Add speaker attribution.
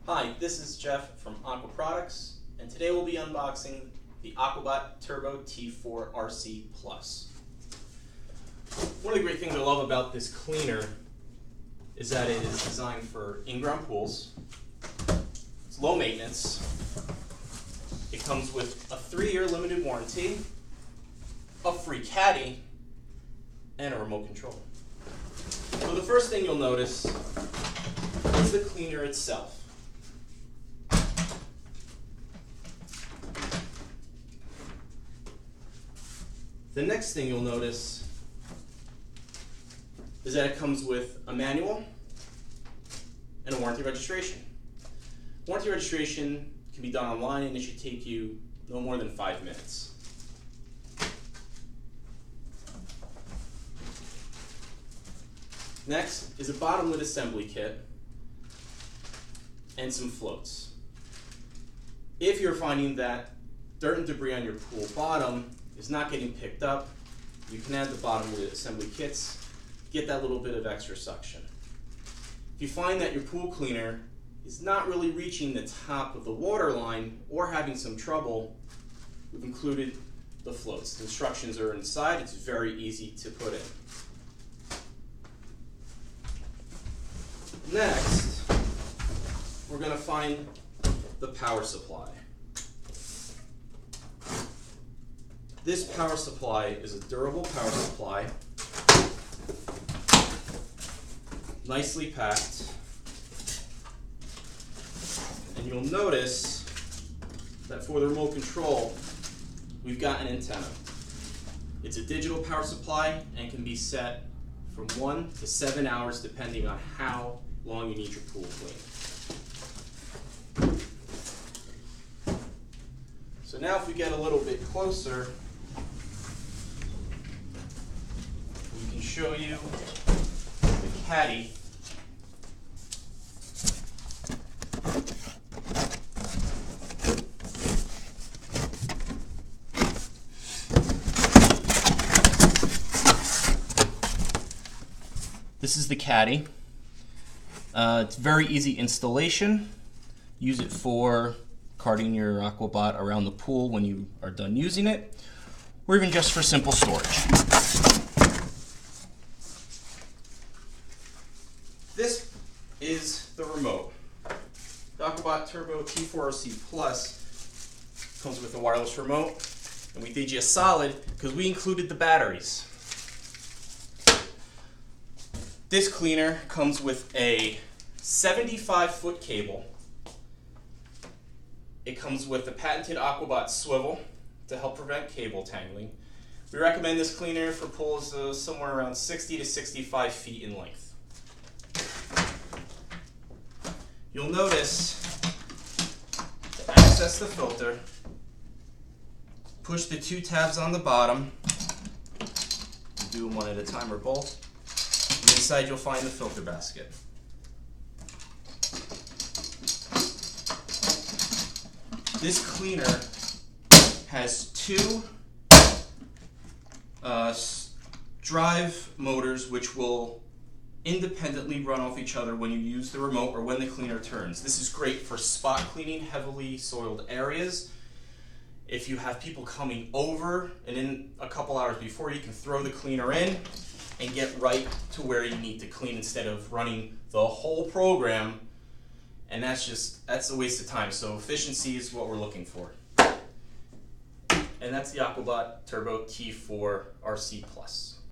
Speaker 1: Hi, this is Jeff from Aqua Products, and today we'll be unboxing the Aquabot Turbo T4RC Plus. One of the great things I love about this cleaner is that it is designed for in-ground pools. It's low maintenance. It comes with a 3-year limited warranty, a free caddy, and a remote control. So the first thing you'll notice is the cleaner itself. The next thing you'll notice is that it comes with a manual and a warranty registration. Warranty registration can be done online and it should take you no more than 5 minutes. Next is a bottom lid assembly kit and some floats. If you're finding that dirt and debris on your pool bottom is not getting picked up, you can add the bottom lid assembly kits, get that little bit of extra suction. If you find that your pool cleaner is not really reaching the top of the water line or having some trouble, we've included the floats. The instructions are inside, it's very easy to put in. Next, we're going to find the power supply. This power supply is a durable power supply, nicely packed, and you'll notice that for the remote control, we've got an antenna. It's a digital power supply and can be set from 1 to 7 hours depending on how long you need your pool cleaned. So now if we get a little bit closer, we can show you the caddy. This is the caddy. It's very easy installation. Use it for carting your Aquabot around the pool when you are done using it, or even just for simple storage. This is the remote. The Aquabot Turbo T4RC Plus comes with a wireless remote, and we did you a solid because we included the batteries. This cleaner comes with a 75-foot cable. It comes with a patented Aquabot Swivel to help prevent cable tangling. We recommend this cleaner for pools somewhere around 60 to 65 feet in length. You'll notice to access the filter, push the 2 tabs on the bottom. Do them one at a time or both. And inside you'll find the filter basket. This cleaner has 2 drive motors which will independently run off each other when you use the remote or when the cleaner turns. This is great for spot cleaning heavily soiled areas. If you have people coming over and in a couple hours before, you can throw the cleaner in and get right to where you need to clean instead of running the whole program, and that's a waste of time. So efficiency is what we're looking for. And that's the Aquabot Turbo T4RC Plus.